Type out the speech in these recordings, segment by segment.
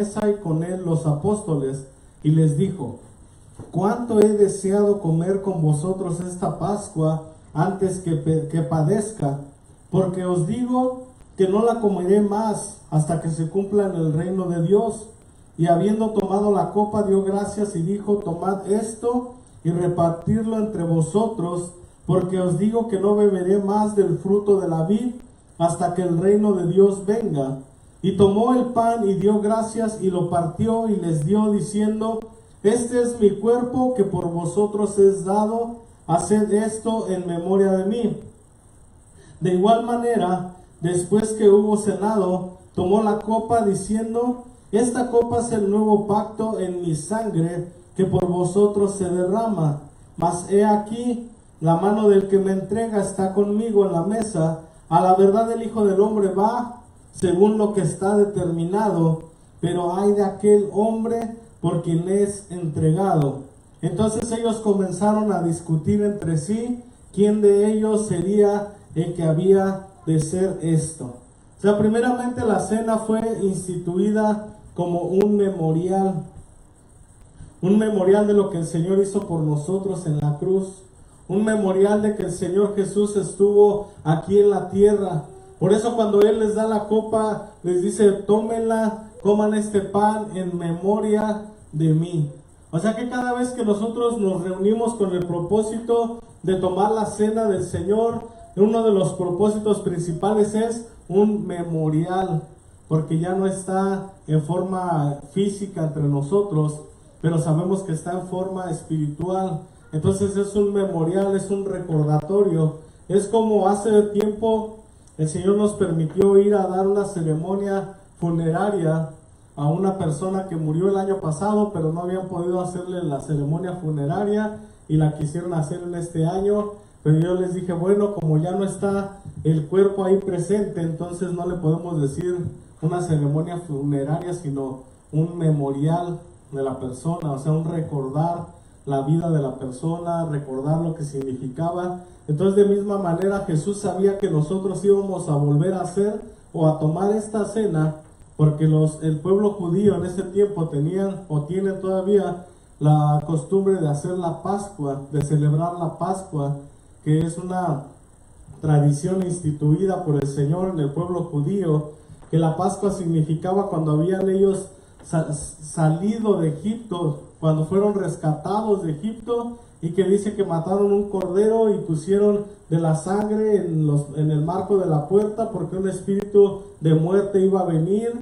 mesa y con él los apóstoles, y les dijo: cuánto he deseado comer con vosotros esta Pascua antes que padezca, porque os digo que no la comeré más hasta que se cumpla en el reino de Dios. Y habiendo tomado la copa, dio gracias y dijo: tomad esto y repartirlo entre vosotros, porque os digo que no beberé más del fruto de la vid hasta que el reino de Dios venga. Y tomó el pan y dio gracias y lo partió y les dio, diciendo: este es mi cuerpo que por vosotros es dado, haced esto en memoria de mí. De igual manera, después que hubo cenado, tomó la copa diciendo: esta copa es el nuevo pacto en mi sangre, que por vosotros se derrama. Mas he aquí, la mano del que me entrega está conmigo en la mesa. A la verdad el Hijo del Hombre va según lo que está determinado, pero ay de aquel hombre por quien es entregado. Entonces ellos comenzaron a discutir entre sí quién de ellos sería el que había de ser esto. O sea, primeramente la cena fue instituida como un memorial de lo que el Señor hizo por nosotros en la cruz, un memorial de que el Señor Jesús estuvo aquí en la tierra. Por eso cuando Él les da la copa, les dice: tómenla, coman este pan en memoria de mí. O sea que cada vez que nosotros nos reunimos con el propósito de tomar la cena del Señor, uno de los propósitos principales es un memorial, porque ya no está en forma física entre nosotros, pero sabemos que está en forma espiritual. Entonces es un memorial, es un recordatorio. Es como hace tiempo el Señor nos permitió ir a dar una ceremonia funeraria a una persona que murió el año pasado, pero no habían podido hacerle la ceremonia funeraria y la quisieron hacer en este año. Pero yo les dije: bueno, como ya no está el cuerpo ahí presente, entonces no le podemos decir una ceremonia funeraria, sino un memorial de la persona, o sea, un recordar la vida de la persona, recordar lo que significaba. Entonces, de misma manera, Jesús sabía que nosotros íbamos a volver a hacer o a tomar esta cena, porque el pueblo judío en ese tiempo tenían o tienen todavía la costumbre de hacer la Pascua, de celebrar la Pascua, que es una tradición instituida por el Señor en el pueblo judío, que la Pascua significaba cuando habían ellos salido de Egipto, cuando fueron rescatados de Egipto, y que dice que mataron un cordero y pusieron de la sangre en el marco de la puerta, porque un espíritu de muerte iba a venir,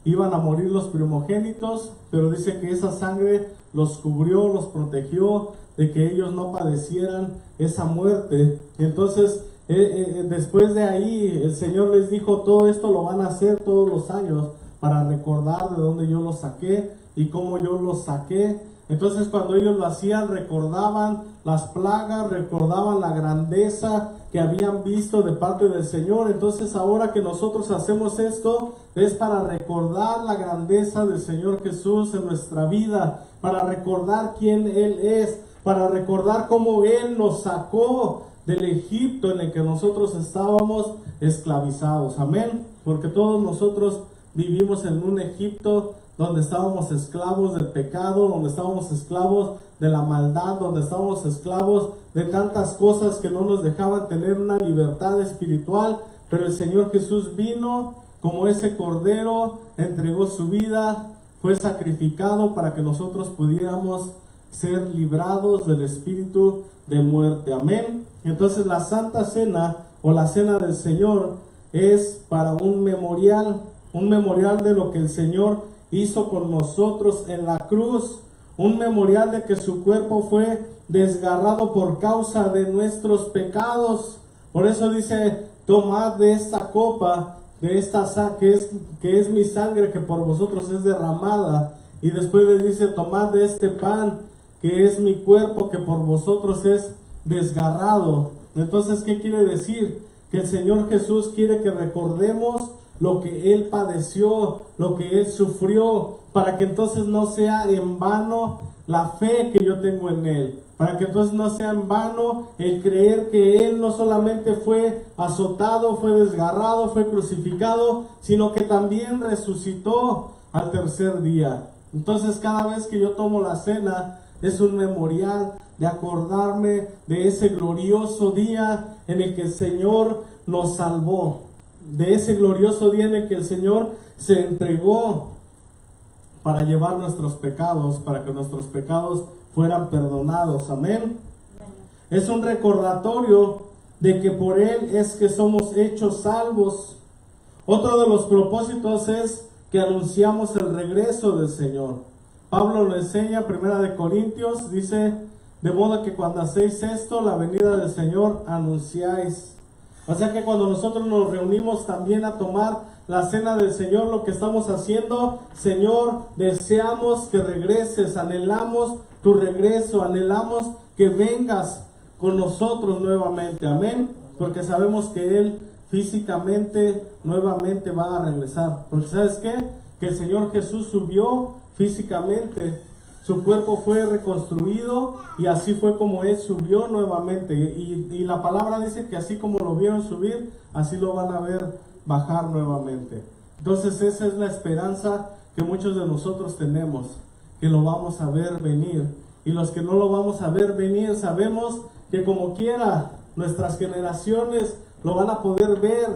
iban a morir los primogénitos, pero dice que esa sangre los cubrió, los protegió de que ellos no padecieran esa muerte. Entonces, después de ahí, el Señor les dijo: todo esto lo van a hacer todos los años para recordar de dónde yo los saqué y cómo yo los saqué. Entonces, cuando ellos lo hacían, recordaban las plagas, recordaban la grandeza que habían visto de parte del Señor. Entonces, ahora que nosotros hacemos esto, es para recordar la grandeza del Señor Jesús en nuestra vida, para recordar quién Él es, para recordar cómo Él nos sacó del Egipto en el que nosotros estábamos esclavizados. Amén. Porque todos nosotros vivimos en un Egipto donde estábamos esclavos del pecado, donde estábamos esclavos de la maldad, donde estábamos esclavos de tantas cosas que no nos dejaban tener una libertad espiritual. Pero el Señor Jesús vino como ese cordero, entregó su vida, fue sacrificado para que nosotros pudiéramos ser librados del espíritu de muerte. Amén. Entonces la Santa Cena o la Cena del Señor es para un memorial de lo que el Señor hizo con nosotros en la cruz, un memorial de que su cuerpo fue desgarrado por causa de nuestros pecados. Por eso dice: tomad de esta copa, de esta que es mi sangre que por vosotros es derramada. Y después les dice: tomad de este pan, que es mi cuerpo que por vosotros es desgarrado. Entonces, ¿qué quiere decir? Que el Señor Jesús quiere que recordemos lo que Él padeció, lo que Él sufrió, para que entonces no sea en vano la fe que yo tengo en Él, para que entonces no sea en vano el creer que Él no solamente fue azotado, fue desgarrado, fue crucificado, sino que también resucitó. al tercer día. Entonces cada vez que yo tomo la cena es un memorial de acordarme de ese glorioso día en el que el Señor nos salvó, de ese glorioso día en el que el Señor se entregó para llevar nuestros pecados, para que nuestros pecados fueran perdonados. Amén. Es un recordatorio de que por Él es que somos hechos salvos. Otro de los propósitos es que anunciamos el regreso del Señor. Pablo lo enseña, 1 Corintios, dice, de modo que cuando hacéis esto, la venida del Señor anunciáis. O sea que cuando nosotros nos reunimos también a tomar la cena del Señor, lo que estamos haciendo, Señor, deseamos que regreses, anhelamos tu regreso, anhelamos que vengas con nosotros nuevamente, amén, porque sabemos que Él físicamente nuevamente va a regresar, porque ¿sabes qué? Que el Señor Jesús subió físicamente, su cuerpo fue reconstruido y así fue como Él subió nuevamente, y la palabra dice que así como lo vieron subir, así lo van a ver bajar nuevamente. Entonces esa es la esperanza que muchos de nosotros tenemos, que lo vamos a ver venir, y los que no lo vamos a ver venir sabemos que como quiera nuestras generaciones lo van a poder ver.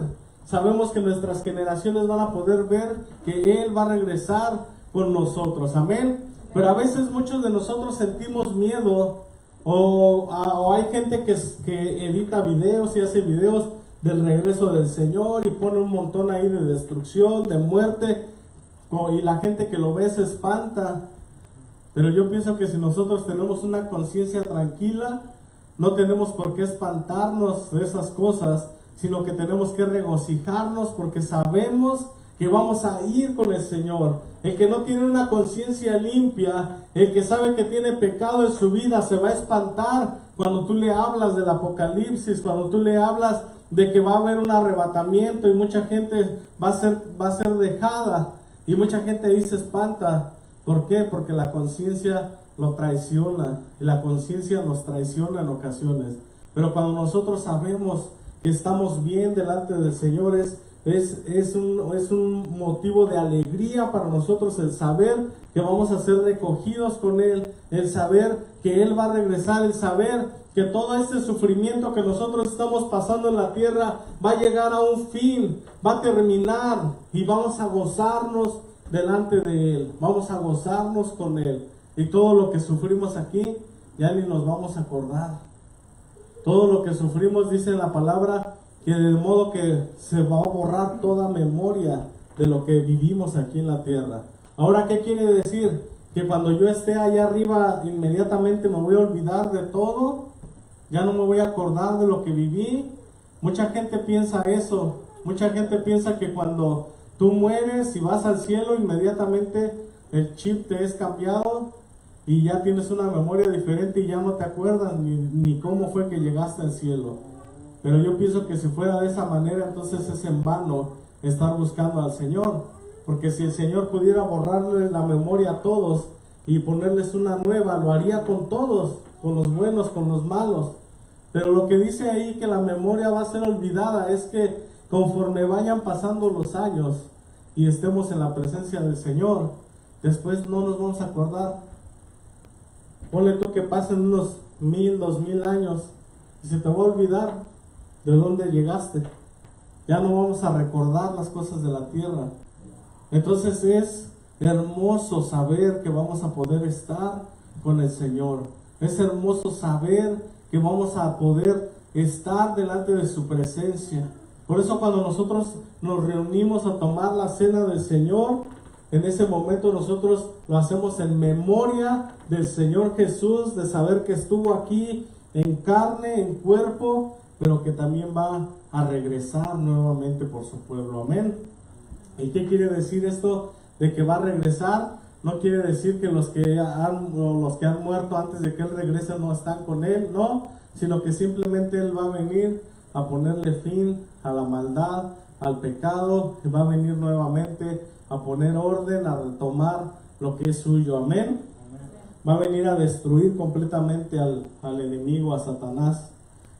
Sabemos que nuestras generaciones van a poder ver que Él va a regresar con nosotros, amén. Pero a veces muchos de nosotros sentimos miedo, o hay gente que edita videos y hace videos del regreso del Señor y pone un montón ahí de destrucción, de muerte, y la gente que lo ve se espanta. Pero yo pienso que si nosotros tenemos una conciencia tranquila, no tenemos por qué espantarnos de esas cosas, sino que tenemos que regocijarnos porque sabemos que vamos a ir con el Señor. El que no tiene una conciencia limpia, el que sabe que tiene pecado en su vida, se va a espantar cuando tú le hablas del Apocalipsis, cuando tú le hablas de que va a haber un arrebatamiento y mucha gente va a ser dejada, y mucha gente ahí se espanta. ¿Por qué? Porque la conciencia lo traiciona, y la conciencia nos traiciona en ocasiones. Pero cuando nosotros sabemos que estamos bien delante del Señor, es un motivo de alegría para nosotros el saber que vamos a ser recogidos con Él, el saber que Él va a regresar, el saber que todo este sufrimiento que nosotros estamos pasando en la tierra va a llegar a un fin, va a terminar, y vamos a gozarnos delante de Él, vamos a gozarnos con Él, y todo lo que sufrimos aquí ya ni nos vamos a acordar. Todo lo que sufrimos, dice la palabra, que de modo que se va a borrar toda memoria de lo que vivimos aquí en la tierra. Ahora, ¿qué quiere decir? Que cuando yo esté allá arriba, inmediatamente me voy a olvidar de todo, ya no me voy a acordar de lo que viví. Mucha gente piensa eso, mucha gente piensa que cuando tú mueres y vas al cielo, inmediatamente el chip te es cambiado y ya tienes una memoria diferente y ya no te acuerdas ni cómo fue que llegaste al cielo. Pero yo pienso que si fuera de esa manera, entonces es en vano estar buscando al Señor, porque si el Señor pudiera borrarle la memoria a todos y ponerles una nueva, lo haría con todos, con los buenos, con los malos. Pero lo que dice ahí que la memoria va a ser olvidada es que conforme vayan pasando los años y estemos en la presencia del Señor, después no nos vamos a acordar. Ponle tú que pasen unos 1000, 2000 años y se te va a olvidar de dónde llegaste. Ya no vamos a recordar las cosas de la tierra. Entonces es hermoso saber que vamos a poder estar con el Señor. Es hermoso saber que vamos a poder estar delante de su presencia. Por eso cuando nosotros nos reunimos a tomar la cena del Señor, en ese momento nosotros lo hacemos en memoria del Señor Jesús, de saber que estuvo aquí en carne, en cuerpo, pero que también va a regresar nuevamente por su pueblo. Amén. ¿Y qué quiere decir esto de que va a regresar? No quiere decir que los que han muerto antes de que Él regrese no están con Él, no, sino que simplemente Él va a venir a ponerle fin a la maldad, al pecado, y va a venir nuevamente a poner orden, a retomar lo que es suyo. Amén. Va a venir a destruir completamente al enemigo, a Satanás.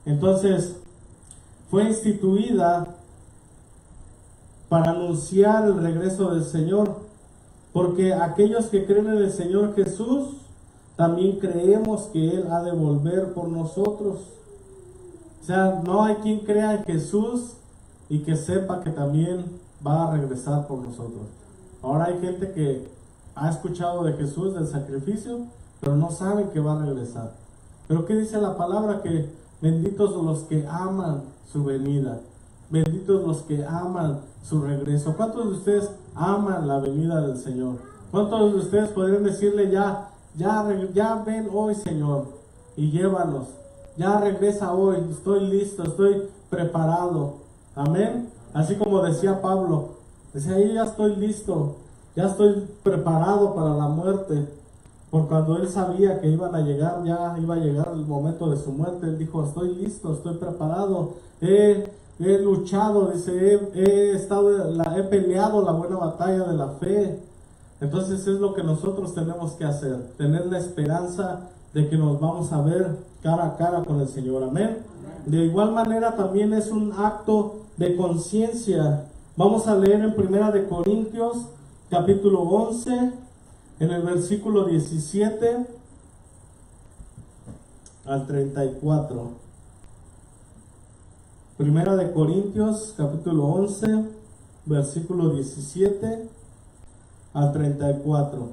Entonces, fue instituida para anunciar el regreso del Señor. porque aquellos que creen en el Señor Jesús, también creemos que Él ha de volver por nosotros. O sea, no hay quien crea en Jesús y que sepa que también va a regresar por nosotros. Ahora hay gente que ha escuchado de Jesús, del sacrificio, pero no saben que va a regresar. Pero ¿qué dice la palabra? Que benditos los que aman su venida, benditos los que aman su regreso. ¿Cuántos de ustedes aman la venida del Señor? ¿Cuántos de ustedes podrían decirle ya ven hoy, Señor, y llévanos? Ya regresa hoy, estoy listo, estoy preparado. Amén. Así como decía Pablo, decía, yo ya estoy listo, ya estoy preparado para la muerte. Por cuando él sabía que iban a llegar, ya iba a llegar el momento de su muerte, él dijo, estoy listo, estoy preparado, he luchado, dice, he peleado la buena batalla de la fe. Entonces es lo que nosotros tenemos que hacer, tener la esperanza de que nos vamos a ver cara a cara con el Señor. Amén. De igual manera también es un acto de conciencia. Vamos a leer en 1 de Corintios capítulo 11, en el versículo 17 al 34. 1 de Corintios capítulo 11, versículo 17 al 34.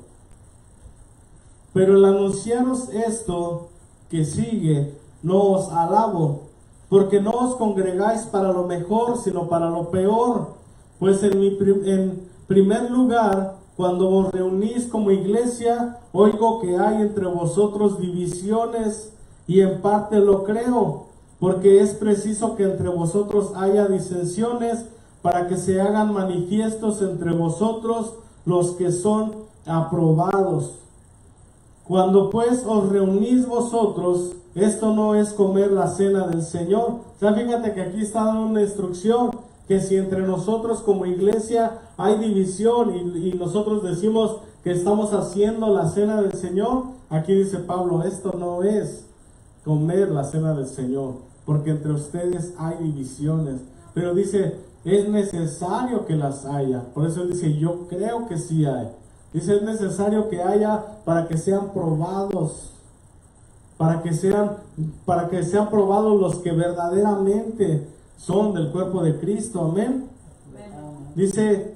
Pero al anunciaros esto que sigue, no os alabo, porque no os congregáis para lo mejor, sino para lo peor. Pues en primer lugar, cuando os reunís como iglesia, oigo que hay entre vosotros divisiones, y en parte lo creo, porque es preciso que entre vosotros haya disensiones, para que se hagan manifiestos entre vosotros los que son aprobados. Cuando pues os reunís vosotros, esto no es comer la cena del Señor. O sea, fíjate que aquí está dando una instrucción, que si entre nosotros como iglesia hay división y nosotros decimos que estamos haciendo la cena del Señor, aquí dice Pablo, esto no es comer la cena del Señor, porque entre ustedes hay divisiones. Pero dice, es necesario que las haya. Por eso dice, yo creo que sí hay. Dice, es necesario que haya para que sean probados, para que sean probados los que verdaderamente son del cuerpo de Cristo. Amén. Dice,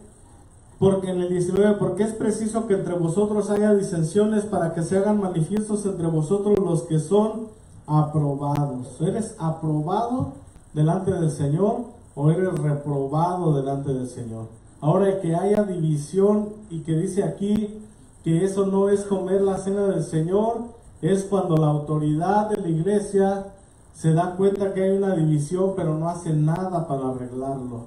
porque en el 19, porque es preciso que entre vosotros haya disensiones, para que se hagan manifiestos entre vosotros los que son aprobados. ¿Eres aprobado delante del Señor o eres reprobado delante del Señor? Ahora, que haya división y que dice aquí que eso no es comer la cena del Señor, es cuando la autoridad de la iglesia se da cuenta que hay una división, pero no hace nada para arreglarlo.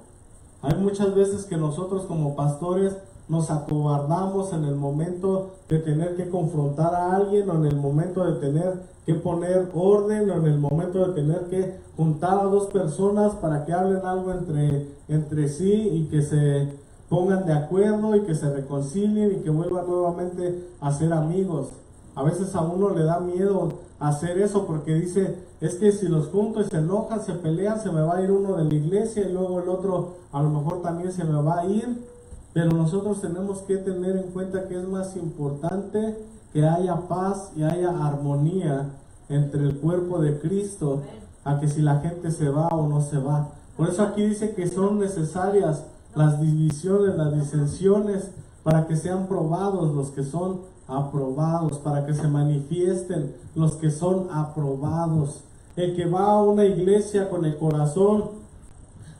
Hay muchas veces que nosotros como pastores nos acobardamos en el momento de tener que confrontar a alguien, o en el momento de tener que poner orden, o en el momento de tener que juntar a dos personas para que hablen algo entre sí y que se pongan de acuerdo y que se reconcilien y que vuelvan nuevamente a ser amigos. A veces a uno le da miedo hacer eso porque dice, es que si los junto y se enojan, se pelean, se me va a ir uno de la iglesia y luego el otro a lo mejor también se me va a ir. Pero nosotros tenemos que tener en cuenta que es más importante que haya paz y haya armonía entre el cuerpo de Cristo, a que si la gente se va o no se va. Por eso aquí dice que son necesarias las divisiones, las disensiones, para que sean probados los que son aprobados, para que se manifiesten los que son aprobados. El que va a una iglesia con el corazón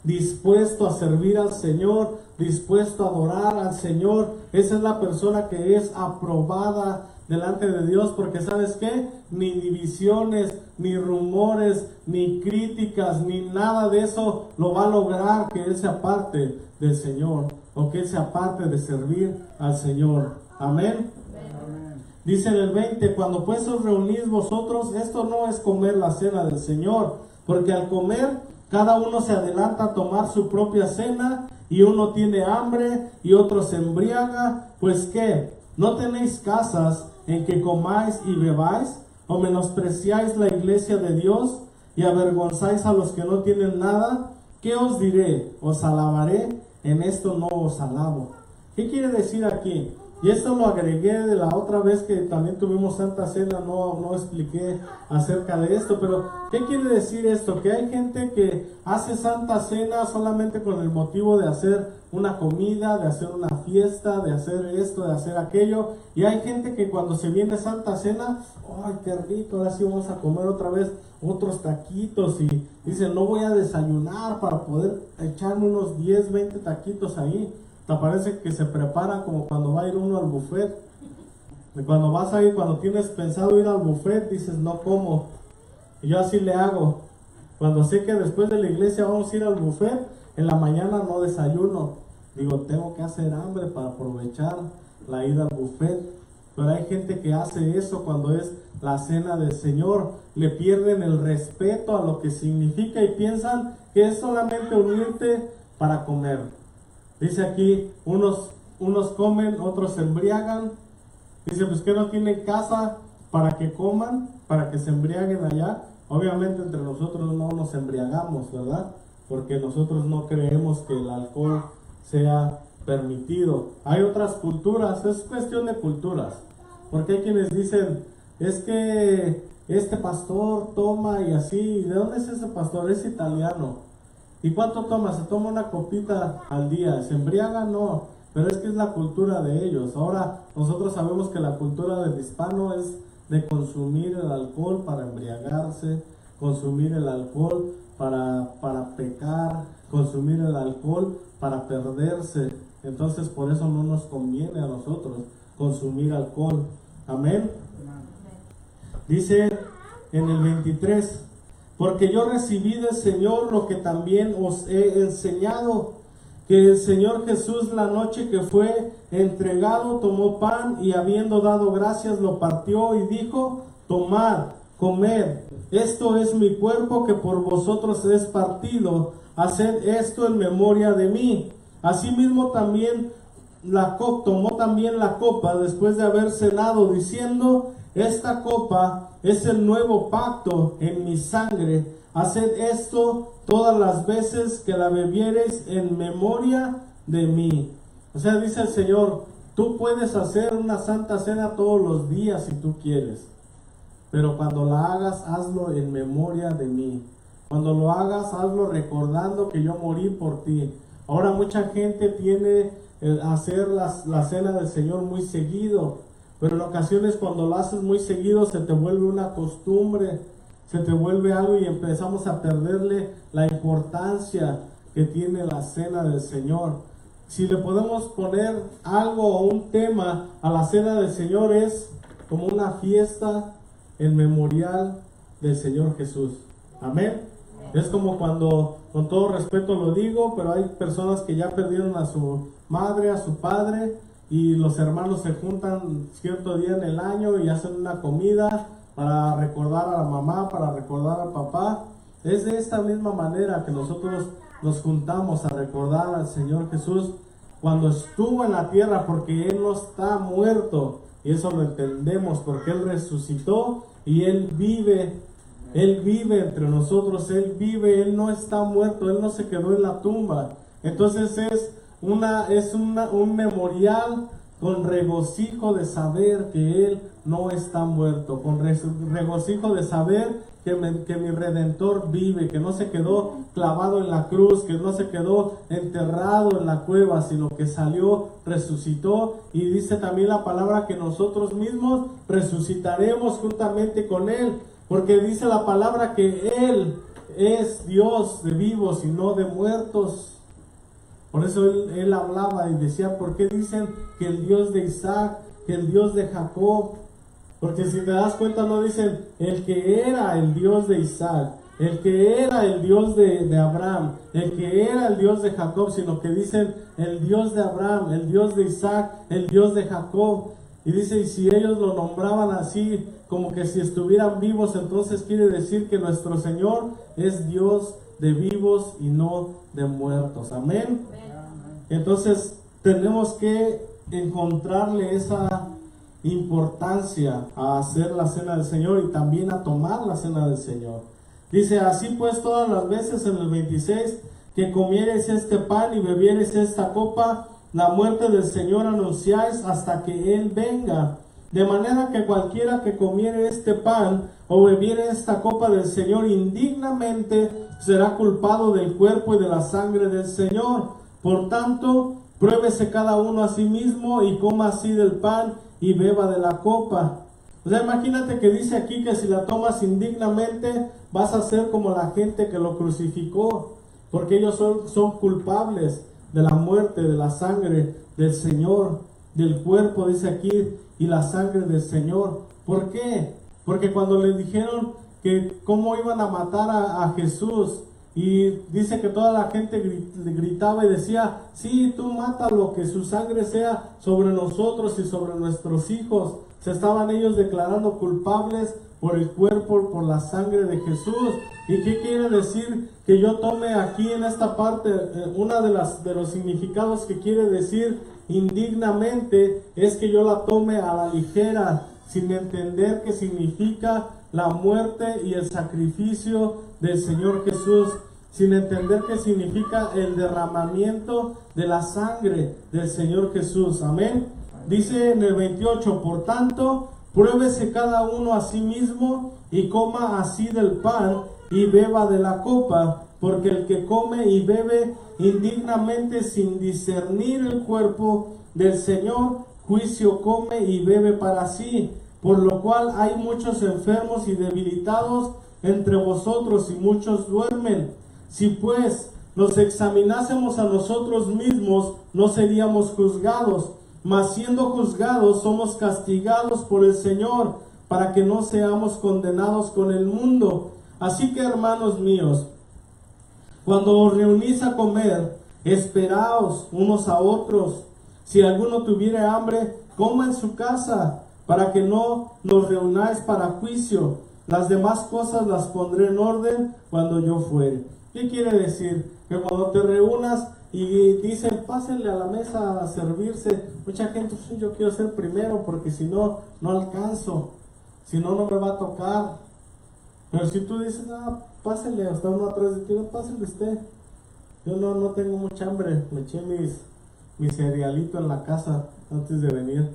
dispuesto a servir al Señor, dispuesto a adorar al Señor, esa es la persona que es aprobada delante de Dios, porque ¿sabes qué? Ni divisiones, ni rumores, ni críticas, ni nada de eso lo va a lograr que él se aparte del Señor, o que él se aparte de servir al Señor. Amén. Dice en el 20, cuando pues os reunís vosotros, esto no es comer la cena del Señor, porque al comer cada uno se adelanta a tomar su propia cena, y uno tiene hambre y otro se embriaga. Pues ¿qué? ¿No tenéis casas en que comáis y bebáis? ¿O menospreciáis la iglesia de Dios y avergonzáis a los que no tienen nada? ¿Qué os diré? ¿Os alabaré? En esto no os alabo. ¿Qué quiere decir aquí? Y esto lo agregué de la otra vez que también tuvimos Santa Cena, no expliqué acerca de esto, pero ¿qué quiere decir esto? Que hay gente que hace Santa Cena solamente con el motivo de hacer una comida, de hacer una fiesta, de hacer esto, de hacer aquello, y hay gente que cuando se viene Santa Cena, ¡ay, qué rico! Ahora sí vamos a comer otra vez otros taquitos, y dicen, no voy a desayunar para poder echarme unos 10, 20 taquitos ahí. Te parece que se prepara como cuando va a ir uno al buffet. Y cuando vas a ir, cuando tienes pensado ir al buffet, dices, no como. Y yo así le hago. Cuando sé que después de la iglesia vamos a ir al buffet, en la mañana no desayuno. Digo, tengo que hacer hambre para aprovechar la ida al buffet. Pero hay gente que hace eso cuando es la cena del Señor. Le pierden el respeto a lo que significa y piensan que es solamente unirte para comer. Dice aquí, unos comen, otros se embriagan. Dice, pues que no tienen casa para que coman, para que se embriaguen allá. Obviamente entre nosotros no nos embriagamos, ¿verdad? Porque nosotros no creemos que el alcohol sea permitido. Hay otras culturas, es cuestión de culturas. Porque hay quienes dicen, es que este pastor toma y así. ¿De dónde es ese pastor? Es italiano. ¿Y cuánto toma? Se toma una copita al día. ¿Se embriaga? No. Pero es que es la cultura de ellos. Ahora nosotros sabemos que la cultura del hispano es de consumir el alcohol para embriagarse, consumir el alcohol para pecar, consumir el alcohol para perderse. Entonces por eso no nos conviene a nosotros consumir alcohol. Amén. Dice en el 23, porque yo recibí del Señor lo que también os he enseñado, que el Señor Jesús la noche que fue entregado tomó pan y habiendo dado gracias lo partió y dijo, tomad, comed, esto es mi cuerpo que por vosotros es partido, haced esto en memoria de mí. Asimismo también tomó también la copa después de haber cenado diciendo, esta copa es el nuevo pacto en mi sangre. Haced esto todas las veces que la bebiereis en memoria de mí. O sea, dice el Señor, tú puedes hacer una santa cena todos los días si tú quieres. Pero cuando la hagas, hazlo en memoria de mí. Cuando lo hagas, hazlo recordando que yo morí por ti. Ahora mucha gente tiene hacer la cena del Señor muy seguido. Pero en ocasiones cuando lo haces muy seguido se te vuelve una costumbre, se te vuelve algo y empezamos a perderle la importancia que tiene la cena del Señor. Si le podemos poner algo o un tema a la cena del Señor es como una fiesta en memorial del Señor Jesús. Amén. Es como cuando, con todo respeto lo digo, pero hay personas que ya perdieron a su madre, a su padre, y los hermanos se juntan cierto día en el año y hacen una comida para recordar a la mamá, para recordar al papá. Es de esta misma manera que nosotros nos juntamos a recordar al Señor Jesús cuando estuvo en la tierra, porque Él no está muerto, y eso lo entendemos, porque Él resucitó y Él vive entre nosotros, Él vive, Él no está muerto, Él no se quedó en la tumba. Entonces es un memorial con regocijo de saber que Él no está muerto, con regocijo de saber que mi Redentor vive, que no se quedó clavado en la cruz, que no se quedó enterrado en la cueva, sino que salió, resucitó, y dice también la palabra que nosotros mismos resucitaremos juntamente con Él, porque dice la palabra que Él es Dios de vivos y no de muertos. Por eso él hablaba y decía, ¿por qué dicen que el Dios de Isaac, que el Dios de Jacob? Porque si te das cuenta no dicen el que era el Dios de Isaac, el que era el Dios de Abraham, el que era el Dios de Jacob, sino que dicen el Dios de Abraham, el Dios de Isaac, el Dios de Jacob. Y dice, y si ellos lo nombraban así, como que si estuvieran vivos, entonces quiere decir que nuestro Señor es Dios de vivos y no de muertos. Amén. Entonces tenemos que encontrarle esa importancia a hacer la cena del Señor y también a tomar la cena del Señor. Dice, así pues todas las veces en el 26 que comiereis este pan y bebiereis esta copa, la muerte del Señor anunciáis hasta que Él venga. De manera que cualquiera que comiere este pan o bebiere esta copa del Señor indignamente será culpado del cuerpo y de la sangre del Señor. Por tanto, pruébese cada uno a sí mismo y coma así del pan y beba de la copa. O sea, imagínate que dice aquí que si la tomas indignamente vas a ser como la gente que lo crucificó, porque ellos son culpables de la muerte, de la sangre del Señor, del cuerpo, dice aquí, y la sangre del Señor. ¿Por qué? Porque cuando le dijeron que cómo iban a matar a Jesús, y dice que toda la gente gritaba y decía, sí, tú mátalo, que su sangre sea sobre nosotros y sobre nuestros hijos. Se estaban ellos declarando culpables por el cuerpo, por la sangre de Jesús. ¿Y qué quiere decir que yo tome aquí en esta parte? Una de los significados que quiere decir indignamente es que yo la tome a la ligera, sin entender qué significa la muerte y el sacrificio del Señor Jesús, sin entender qué significa el derramamiento de la sangre del Señor Jesús. Amén. Dice en el 28, por tanto, pruébese cada uno a sí mismo y coma así del pan y beba de la copa, porque el que come y bebe indignamente sin discernir el cuerpo del Señor, juicio come y bebe para sí, por lo cual hay muchos enfermos y debilitados entre vosotros y muchos duermen. Si pues nos examinásemos a nosotros mismos, no seríamos juzgados, mas siendo juzgados somos castigados por el Señor, para que no seamos condenados con el mundo. Así que, hermanos míos, cuando os reunís a comer, esperaos unos a otros. Si alguno tuviere hambre, coma en su casa, para que no nos reunáis para juicio. Las demás cosas las pondré en orden cuando yo fuere. ¿Qué quiere decir? Que cuando te reúnas y dicen, pásenle a la mesa a servirse, mucha gente, pues, yo quiero ser primero porque si no, no alcanzo, si no, no me va a tocar. Pero si tú dices, pásenle, está uno atrás de ti, no, pásenle usted, yo no tengo mucha hambre, me eché mi cerealito en la casa antes de venir.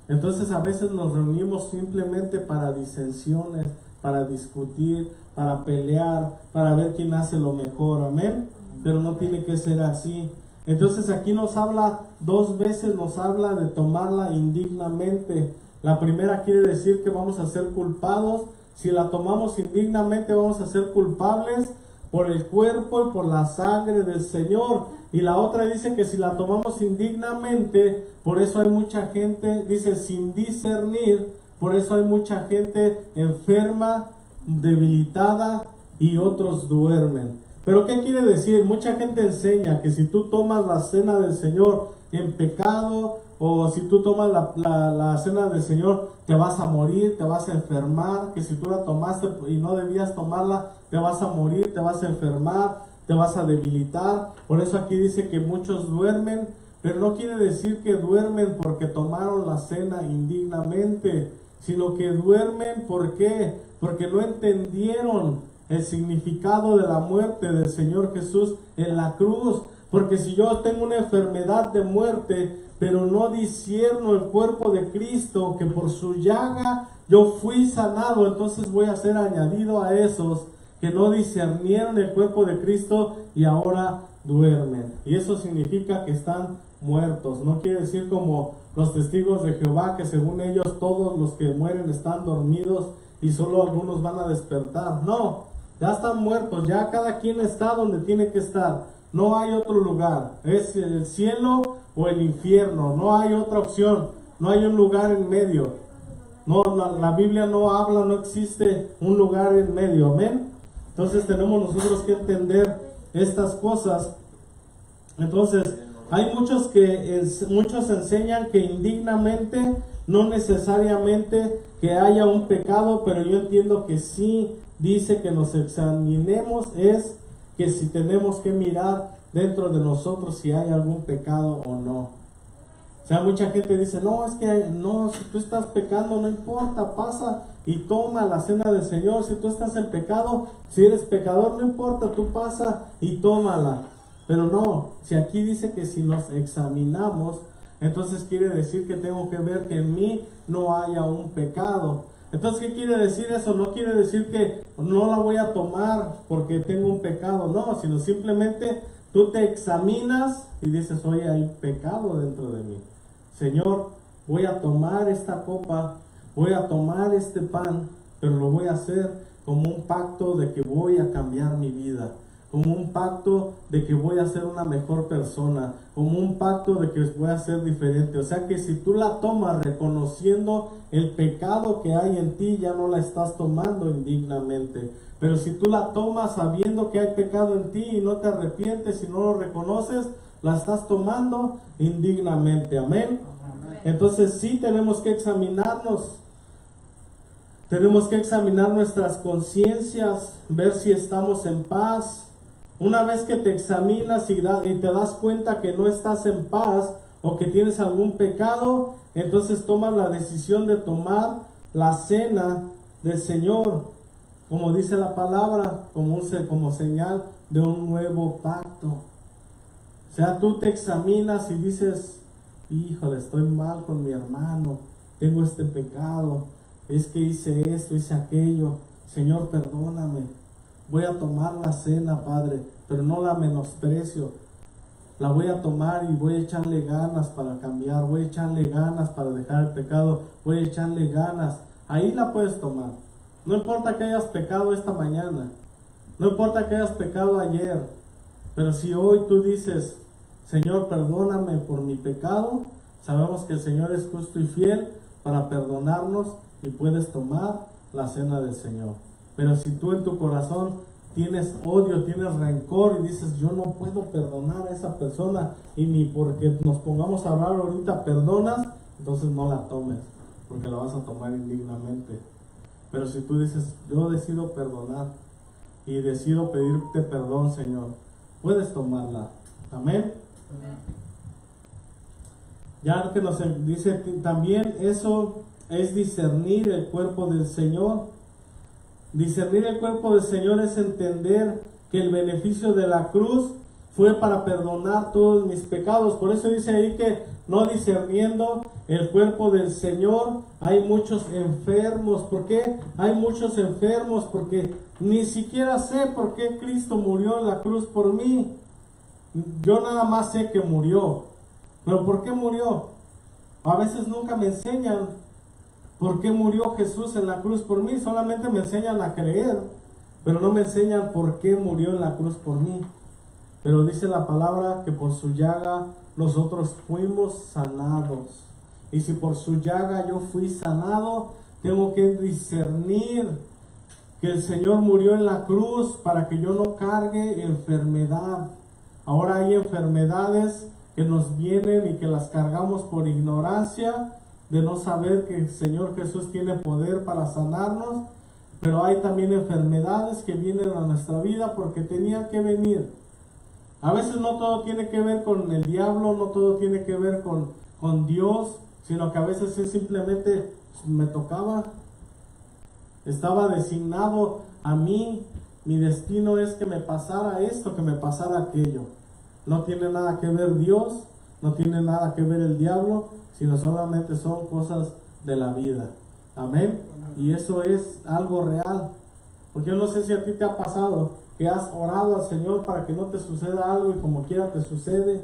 Entonces a veces nos reunimos simplemente para disensiones, para discutir, para pelear, para ver quién hace lo mejor, amén. Pero no tiene que ser así. Entonces aquí nos habla dos veces, nos habla de tomarla indignamente. La primera quiere decir que vamos a ser culpados. Si la tomamos indignamente vamos a ser culpables por el cuerpo y por la sangre del Señor. Y la otra dice que si la tomamos indignamente, por eso hay mucha gente, dice sin discernir, por eso hay mucha gente enferma, debilitada y otros duermen. Pero ¿qué quiere decir? Mucha gente enseña que si tú tomas la cena del Señor en pecado, o si tú tomas la cena del Señor, te vas a morir, te vas a enfermar, que si tú la tomaste y no debías tomarla, te vas a morir, te vas a enfermar, te vas a debilitar. Por eso aquí dice que muchos duermen, pero no quiere decir que duermen porque tomaron la cena indignamente, sino que duermen, ¿por qué? Porque no entendieron el significado de la muerte del Señor Jesús en la cruz. Porque si yo tengo una enfermedad de muerte, pero no discierno el cuerpo de Cristo, que por su llaga yo fui sanado, entonces voy a ser añadido a esos que no discernieron el cuerpo de Cristo y ahora duermen. Y eso significa que están muertos. No quiere decir como los testigos de Jehová, que según ellos todos los que mueren están dormidos y solo algunos van a despertar. No, ya están muertos, ya cada quien está donde tiene que estar. No hay otro lugar, es el cielo o el infierno, no hay otra opción, no hay un lugar en medio. No, la Biblia no habla, no existe un lugar en medio, amén. Entonces tenemos nosotros que entender estas cosas. Entonces hay muchos enseñan que indignamente, no necesariamente que haya un pecado, pero yo entiendo que sí dice que nos examinemos, es que si tenemos que mirar dentro de nosotros si hay algún pecado o no. O sea, mucha gente dice, no, es que no, si tú estás pecando, no importa, pasa y toma la cena del Señor. Si tú estás en pecado, si eres pecador, no importa, tú pasa y tómala. Pero no, si aquí dice que si nos examinamos, entonces quiere decir que tengo que ver que en mí no haya un pecado. Entonces, ¿qué quiere decir eso? No quiere decir que no la voy a tomar porque tengo un pecado, no, sino simplemente tú te examinas y dices, oye, hay pecado dentro de mí. Señor, voy a tomar esta copa, voy a tomar este pan, pero lo voy a hacer como un pacto de que voy a cambiar mi vida, como un pacto de que voy a ser una mejor persona, como un pacto de que voy a ser diferente. O sea que si tú la tomas reconociendo el pecado que hay en ti, ya no la estás tomando indignamente. Pero si tú la tomas sabiendo que hay pecado en ti y no te arrepientes y no lo reconoces, la estás tomando indignamente. Amén. Entonces sí tenemos que examinarnos. Tenemos que examinar nuestras conciencias, ver si estamos en paz. Una vez que te examinas y te das cuenta que no estás en paz o que tienes algún pecado, entonces tomas la decisión de tomar la cena del Señor, como dice la palabra, como señal de un nuevo pacto. O sea, tú te examinas y dices, híjole, estoy mal con mi hermano, tengo este pecado, es que hice esto, hice aquello. Señor, perdóname. Voy a tomar la cena, Padre, pero no la menosprecio. La voy a tomar y voy a echarle ganas para cambiar, voy a echarle ganas para dejar el pecado, voy a echarle ganas. Ahí la puedes tomar. No importa que hayas pecado esta mañana, no importa que hayas pecado ayer, pero si hoy tú dices, Señor, perdóname por mi pecado, sabemos que el Señor es justo y fiel para perdonarnos y puedes tomar la cena del Señor. Pero si tú en tu corazón tienes odio, tienes rencor y dices, yo no puedo perdonar a esa persona, y ni porque nos pongamos a hablar ahorita perdonas, entonces no la tomes, porque la vas a tomar indignamente. Pero si tú dices, yo decido perdonar y decido pedirte perdón, Señor, puedes tomarla. Amén. Ya que nos dice también, eso es discernir el cuerpo del Señor. Discernir el cuerpo del Señor es entender que el beneficio de la cruz fue para perdonar todos mis pecados. Por eso dice ahí que no discerniendo el cuerpo del Señor, hay muchos enfermos. ¿Por qué hay muchos enfermos? Porque ni siquiera sé por qué Cristo murió en la cruz por mí. Yo nada más sé que murió. ¿Pero por qué murió? A veces nunca me enseñan por qué murió Jesús en la cruz por mí. Solamente me enseñan a creer, pero no me enseñan por qué murió en la cruz por mí. Pero dice la palabra que por su llaga nosotros fuimos sanados. Y si por su llaga yo fui sanado, tengo que discernir que el Señor murió en la cruz para que yo no cargue enfermedad. Ahora hay enfermedades que nos vienen y que las cargamos por ignorancia, de no saber que el Señor Jesús tiene poder para sanarnos. Pero hay también enfermedades que vienen a nuestra vida porque tenían que venir. A veces no todo tiene que ver con el diablo, no todo tiene que ver con Dios, sino que a veces es simplemente me tocaba, estaba designado a mí, mi destino es que me pasara esto, que me pasara aquello. No tiene nada que ver Dios, no tiene nada que ver el diablo, sino solamente son cosas de la vida. Amén. Y eso es algo real. Porque yo no sé si a ti te ha pasado que has orado al Señor para que no te suceda algo y como quiera te sucede.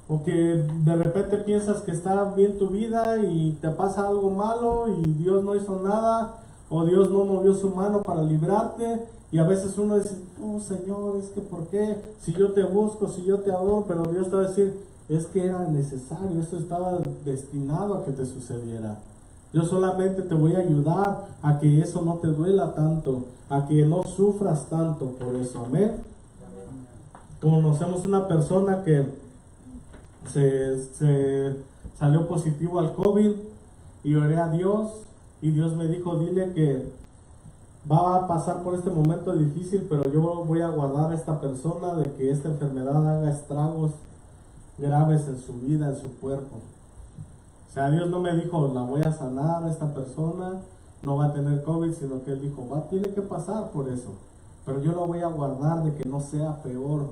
O que de repente piensas que está bien tu vida y te pasa algo malo y Dios no hizo nada, o Dios no movió su mano para librarte. Y a veces uno dice, oh Señor, es que ¿por qué? Si yo te busco, si yo te adoro, pero Dios te va a decir, es que era necesario, esto estaba destinado a que te sucediera. Yo solamente te voy a ayudar a que eso no te duela tanto, a que no sufras tanto por eso. Amén. Conocemos una persona que se salió positivo al COVID y oré a Dios y Dios me dijo, dile que va a pasar por este momento difícil, pero yo voy a guardar a esta persona de que esta enfermedad haga estragos graves en su vida, en su cuerpo. O sea, Dios no me dijo, la voy a sanar a esta persona, no va a tener COVID, sino que Él dijo, tiene que pasar por eso, pero yo lo voy a guardar de que no sea peor.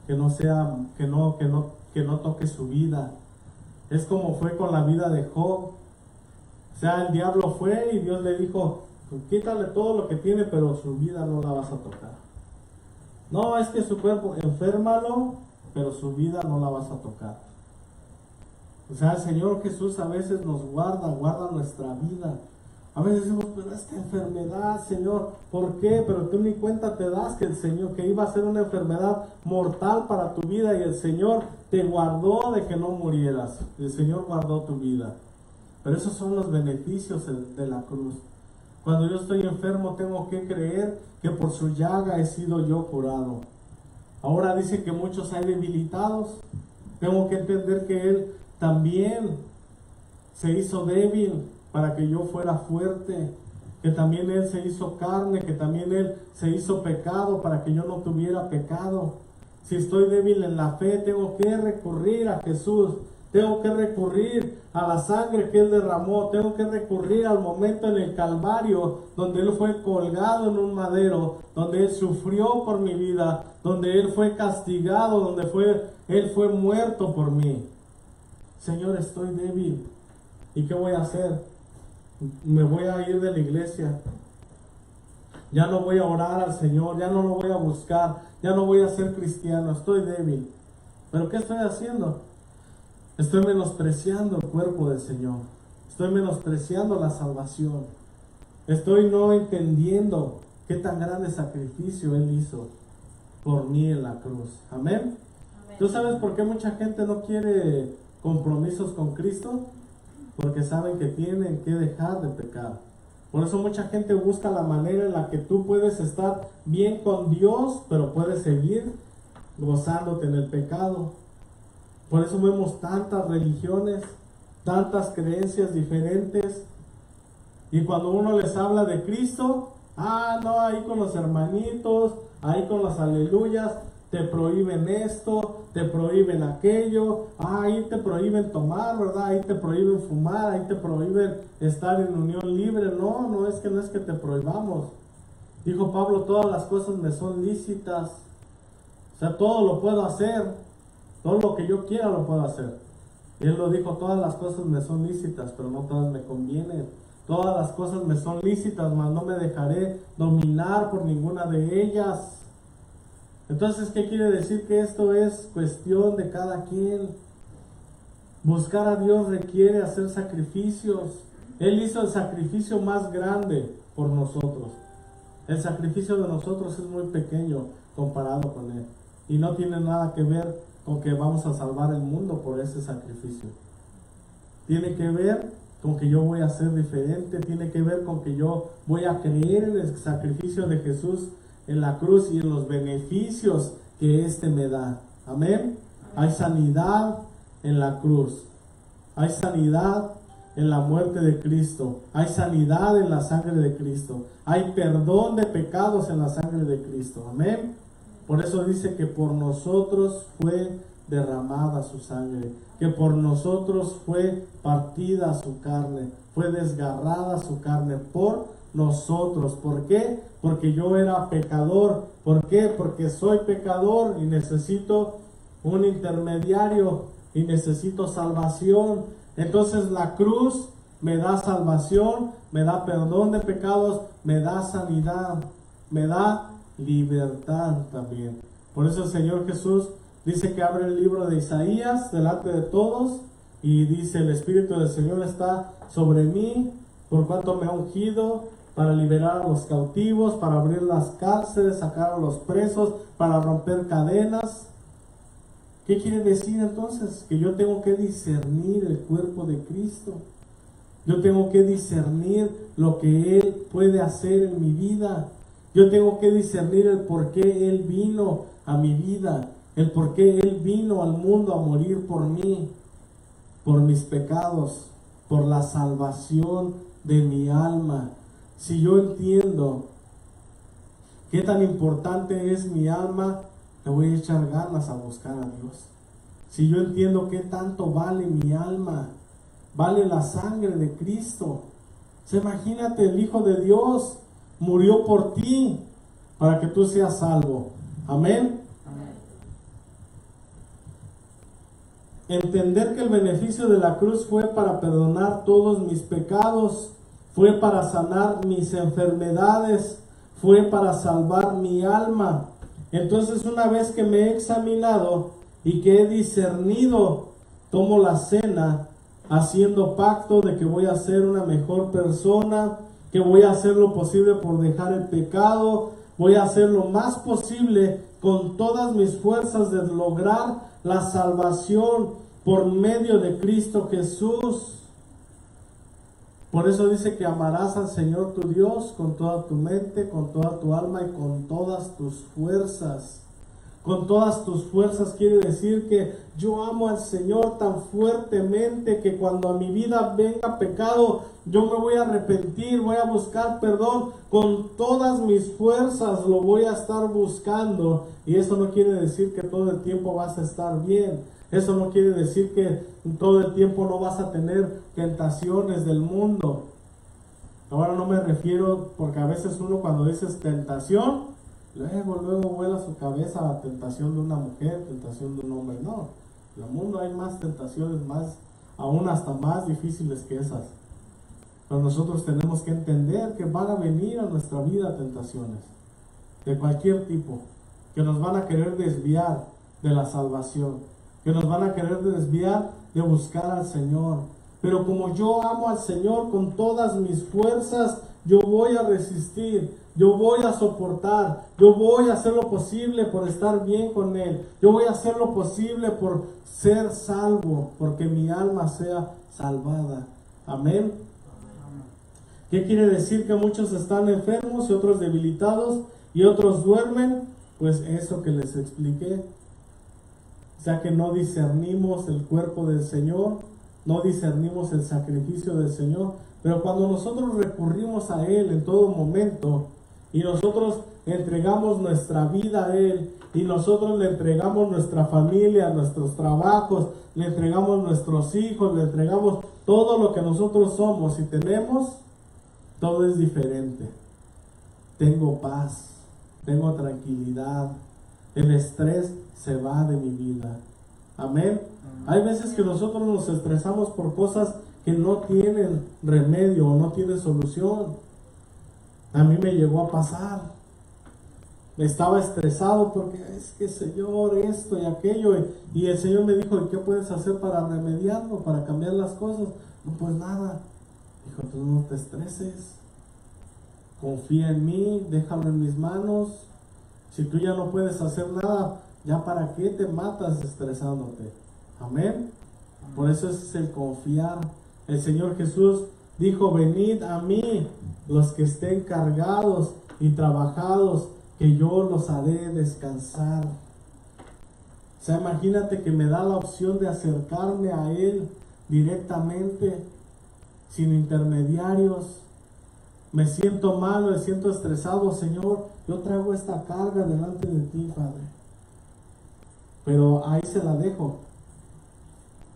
que no toque su vida. Es como fue con la vida de Job. O sea, el diablo fue y Dios le dijo, pues quítale todo lo que tiene, pero su vida no la vas a tocar. No, es que su cuerpo, enférmalo, pero su vida no la vas a tocar. O sea, el Señor Jesús a veces nos guarda nuestra vida. A veces decimos, pero esta enfermedad, Señor, ¿por qué? Pero tú ni cuenta te das que el Señor, que iba a ser una enfermedad mortal para tu vida, y el Señor te guardó de que no murieras. El Señor guardó tu vida. Pero esos son los beneficios de la cruz. Cuando yo estoy enfermo, tengo que creer que por su llaga he sido yo curado. Ahora dice que muchos hay debilitados. Tengo que entender que Él también se hizo débil para que yo fuera fuerte, que también Él se hizo carne, que también Él se hizo pecado para que yo no tuviera pecado. Si estoy débil en la fe, tengo que recurrir a Jesús, tengo que recurrir a la sangre que Él derramó, tengo que recurrir al momento en el Calvario, donde Él fue colgado en un madero, donde Él sufrió por mi vida, donde Él fue castigado, donde Él fue muerto por mí. Señor, estoy débil. ¿Y qué voy a hacer? Me voy a ir de la iglesia. Ya no voy a orar al Señor, ya no lo voy a buscar, ya no voy a ser cristiano, estoy débil. ¿Pero qué estoy haciendo? Estoy menospreciando el cuerpo del Señor. Estoy menospreciando la salvación. Estoy no entendiendo qué tan grande sacrificio Él hizo por mí en la cruz. Amén. ¿Tú sabes por qué mucha gente no quiere compromisos con Cristo? Porque saben que tienen que dejar de pecar. Por eso mucha gente busca la manera en la que tú puedes estar bien con Dios, pero puedes seguir gozándote en el pecado. Por eso vemos tantas religiones, tantas creencias diferentes. Y cuando uno les habla de Cristo, no, ahí con los hermanitos, ahí con las aleluyas, te prohíben esto, te prohíben aquello, ahí te prohíben tomar, ¿verdad? Ahí te prohíben fumar, ahí te prohíben estar en unión libre. No es que te prohibamos. Dijo Pablo, todas las cosas me son lícitas. O sea, todo lo puedo hacer, todo lo que yo quiera lo puedo hacer. Y Él lo dijo, todas las cosas me son lícitas, pero no todas me convienen. Todas las cosas me son lícitas, mas no me dejaré dominar por ninguna de ellas. Entonces, ¿qué quiere decir? Que esto es cuestión de cada quien. Buscar a Dios requiere hacer sacrificios. Él hizo el sacrificio más grande por nosotros. El sacrificio de nosotros es muy pequeño comparado con Él. Y no tiene nada que ver con que vamos a salvar el mundo por ese sacrificio. Tiene que ver con que yo voy a ser diferente. Tiene que ver con que yo voy a creer en el sacrificio de Jesús en la cruz y en los beneficios que éste me da. Amén. Hay sanidad en la cruz. Hay sanidad en la muerte de Cristo. Hay sanidad en la sangre de Cristo. Hay perdón de pecados en la sangre de Cristo. Amén. Por eso dice que por nosotros fue derramada su sangre, que por nosotros fue partida su carne, fue desgarrada su carne por nosotros. ¿Por qué? Porque yo era pecador. ¿Por qué? Porque soy pecador y necesito un intermediario y necesito salvación. Entonces la cruz me da salvación, me da perdón de pecados, me da sanidad, me da libertad también. Por eso el Señor Jesús dice que abre el libro de Isaías delante de todos y dice: el Espíritu del Señor está sobre mí, por cuanto me ha ungido para liberar a los cautivos, para abrir las cárceles, sacar a los presos, para romper cadenas. ¿Qué quiere decir entonces? Que yo tengo que discernir el cuerpo de Cristo. Yo tengo que discernir lo que Él puede hacer en mi vida. Yo tengo que discernir el por qué Él vino a mi vida, el por qué Él vino al mundo a morir por mí, por mis pecados, por la salvación de mi alma. Si yo entiendo qué tan importante es mi alma, le voy a echar ganas a buscar a Dios. Si yo entiendo qué tanto vale mi alma, vale la sangre de Cristo. Imagínate, el Hijo de Dios murió por ti para que tú seas salvo. Amén. entender que el beneficio de la cruz fue para perdonar todos mis pecados, fue para sanar mis enfermedades, fue para salvar mi alma. Entonces, una vez que me he examinado y que he discernido, tomo la cena haciendo pacto de que voy a ser una mejor persona, que voy a hacer lo posible por dejar el pecado, voy a hacer lo más posible con todas mis fuerzas de lograr la salvación por medio de Cristo Jesús. Por eso dice que amarás al Señor tu Dios con toda tu mente, con toda tu alma y con todas tus fuerzas. Con todas tus fuerzas quiere decir que yo amo al Señor tan fuertemente que cuando a mi vida venga pecado, yo me voy a arrepentir, voy a buscar perdón. Con todas mis fuerzas lo voy a estar buscando. Y eso no quiere decir que todo el tiempo vas a estar bien. Eso no quiere decir que todo el tiempo no vas a tener tentaciones del mundo. Ahora no me refiero, porque a veces uno cuando dices tentación, luego vuela su cabeza a la tentación de una mujer, tentación de un hombre. No, en el mundo hay más tentaciones, aún hasta más difíciles que esas. Pero nosotros tenemos que entender que van a venir a nuestra vida tentaciones, de cualquier tipo, que nos van a querer desviar de la salvación, que nos van a querer desviar de buscar al Señor. Pero como yo amo al Señor con todas mis fuerzas, yo voy a resistir, yo voy a soportar, yo voy a hacer lo posible por estar bien con Él, yo voy a hacer lo posible por ser salvo, porque mi alma sea salvada. Amén. ¿Qué quiere decir? Que muchos están enfermos y otros debilitados y otros duermen. Pues eso que les expliqué. O sea que no discernimos el cuerpo del Señor, no discernimos el sacrificio del Señor. Pero cuando nosotros recurrimos a Él en todo momento y nosotros entregamos nuestra vida a Él y nosotros le entregamos nuestra familia, nuestros trabajos, le entregamos nuestros hijos, le entregamos todo lo que nosotros somos y tenemos, todo es diferente. Tengo paz, tengo tranquilidad, el estrés se va de mi vida. Amén. Hay veces que nosotros nos estresamos por cosas que no tienen remedio o no tienen solución. A mí me llegó a pasar. Estaba estresado porque es que Señor, esto y aquello. Y el Señor me dijo, ¿y qué puedes hacer para remediarlo, para cambiar las cosas? No, pues nada. Dijo, tú no te estreses. Confía en mí, déjalo en mis manos. Si tú ya no puedes hacer nada, ¿ya para qué te matas estresándote? Amén. Por eso es el confiar. El Señor Jesús dijo, venid a mí los que estén cargados y trabajados, que yo los haré descansar. O sea, imagínate que me da la opción de acercarme a Él directamente, sin intermediarios. Me siento mal, me siento estresado, Señor, yo traigo esta carga delante de ti, Padre. Pero ahí se la dejo.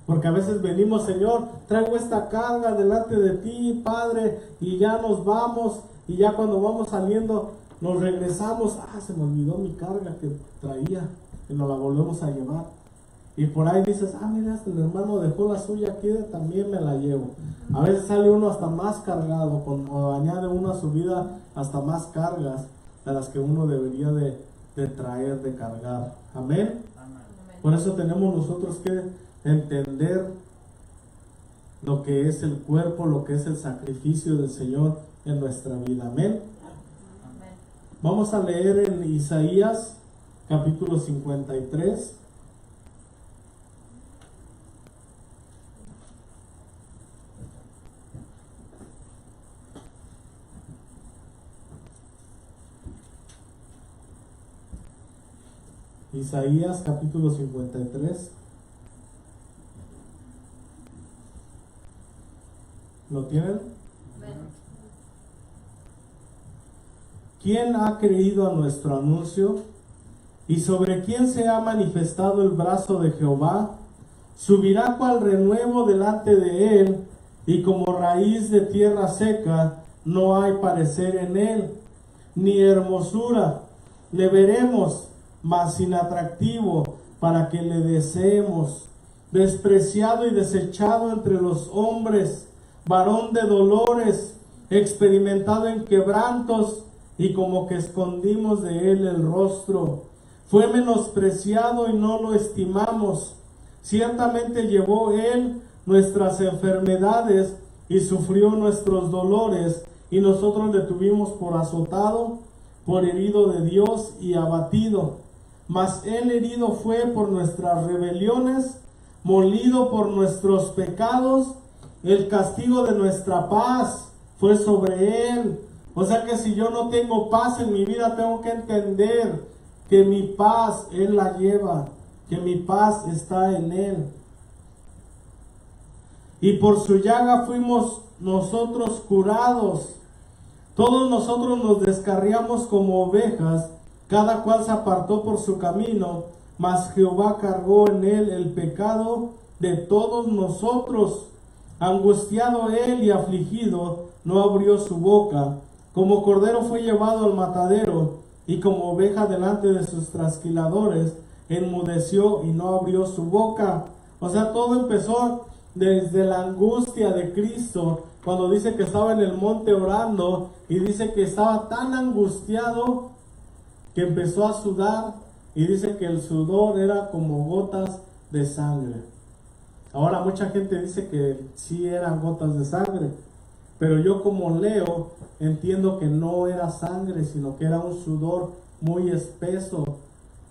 Porque a veces venimos, Señor, traigo esta carga delante de ti, Padre, y ya nos vamos, y ya cuando vamos saliendo, nos regresamos, se me olvidó mi carga que traía, y nos la volvemos a llevar. Y por ahí dices, mira, el hermano dejó la suya aquí, también me la llevo. A veces sale uno hasta más cargado, o añade uno a su vida hasta más cargas de las que uno debería de traer, de cargar. Amén. Por eso tenemos nosotros que entender lo que es el cuerpo, lo que es el sacrificio del Señor en nuestra vida. Amén. Vamos a leer en Isaías capítulo 53. Isaías capítulo 53. ¿Lo tienen? ¿Quién ha creído a nuestro anuncio? ¿Y sobre quién se ha manifestado el brazo de Jehová? Subirá cual renuevo delante de él, y como raíz de tierra seca, no hay parecer en él, ni hermosura. Le veremos, mas sin atractivo, para que le deseemos. despreciado y desechado entre los hombres, varón de dolores, experimentado en quebrantos, y como que escondimos de él el rostro. Fue menospreciado y no lo estimamos. Ciertamente llevó él nuestras enfermedades y sufrió nuestros dolores, y nosotros le tuvimos por azotado, por herido de Dios y abatido. Mas él herido fue por nuestras rebeliones, molido por nuestros pecados. El castigo de nuestra paz fue sobre él. O sea que si yo no tengo paz en mi vida, tengo que entender que mi paz Él la lleva, que mi paz está en Él. Y por su llaga fuimos nosotros curados. Todos nosotros nos descarriamos como ovejas, cada cual se apartó por su camino, mas Jehová cargó en él el pecado de todos nosotros. Angustiado él y afligido, no abrió su boca. Como cordero fue llevado al matadero, y como oveja delante de sus trasquiladores, enmudeció y no abrió su boca. O sea, todo empezó desde la angustia de Cristo, cuando dice que estaba en el monte orando, y dice que estaba tan angustiado que empezó a sudar, y dice que el sudor era como gotas de sangre. Ahora mucha gente dice que sí eran gotas de sangre, pero yo como leo, entiendo que no era sangre, sino que era un sudor muy espeso,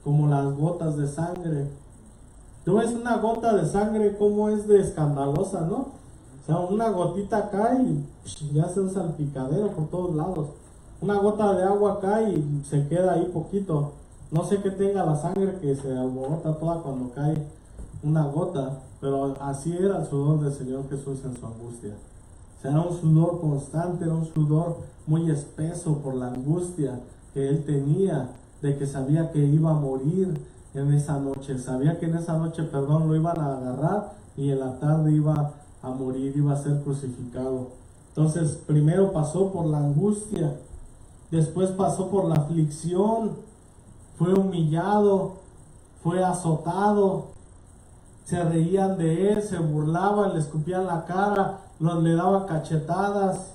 como las gotas de sangre. Tú ves una gota de sangre como es de escandalosa, ¿no? O sea, una gotita cae y ya hace un salpicadero por todos lados. Una gota de agua cae y se queda ahí poquito. No sé qué tenga la sangre que se alborota toda cuando cae una gota, pero así era el sudor del Señor Jesús en su angustia. O sea, era un sudor constante, era un sudor muy espeso por la angustia que él tenía, de que sabía que iba a morir en esa noche, sabía que en esa noche, lo iban a agarrar y en la tarde iba a morir, iba a ser crucificado. Entonces, primero pasó por la angustia, después pasó por la aflicción, fue humillado, fue azotado, se reían de él, se burlaban, le escupían la cara, le daban cachetadas.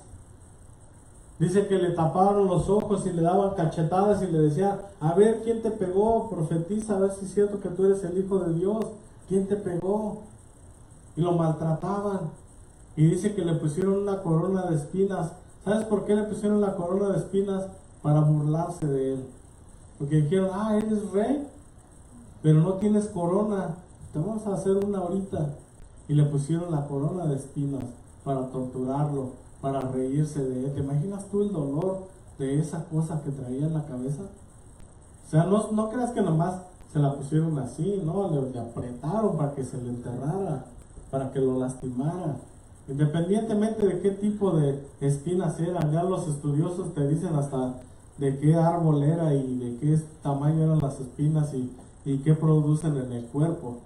Dice que le taparon los ojos y le daban cachetadas y le decían, a ver, ¿quién te pegó? Profetiza, a ver si es cierto que tú eres el Hijo de Dios. ¿Quién te pegó? Y lo maltrataban. Y dice que le pusieron una corona de espinas. ¿Sabes por qué le pusieron la corona de espinas? Para burlarse de él. Porque dijeron, eres rey, pero no tienes corona. Te vamos a hacer una ahorita. Y le pusieron la corona de espinas para torturarlo, para reírse de él. ¿Te imaginas tú el dolor de esa cosa que traía en la cabeza? O sea, no creas que nomás se la pusieron así, no, le apretaron para que se le enterrara, para que lo lastimara. Independientemente de qué tipo de espinas eran, ya los estudiosos te dicen hasta de qué árbol era y de qué tamaño eran las espinas y qué producen en el cuerpo.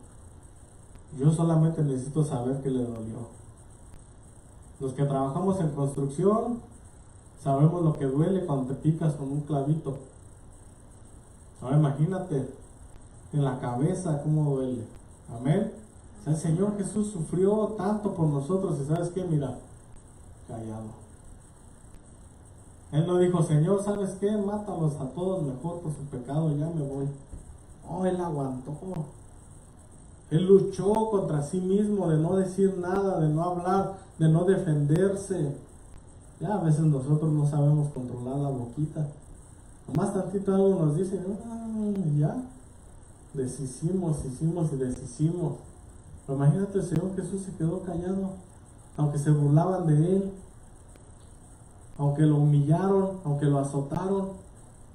Yo solamente necesito saber que le dolió. Los que trabajamos en construcción sabemos lo que duele cuando te picas con un clavito. Ahora imagínate en la cabeza cómo duele. Amén. O sea, el Señor Jesús sufrió tanto por nosotros y ¿sabes qué? Mira, callado. Él no dijo, Señor, ¿sabes qué? Mátalos a todos mejor por su pecado, ya me voy. No, Él aguantó. Él luchó contra sí mismo de no decir nada, de no hablar, de no defenderse. Ya a veces nosotros no sabemos controlar la boquita. Nomás tantito algo nos dice, ya. Deshicimos. Pero imagínate, el Señor Jesús se quedó callado, aunque se burlaban de Él, aunque lo humillaron, aunque lo azotaron.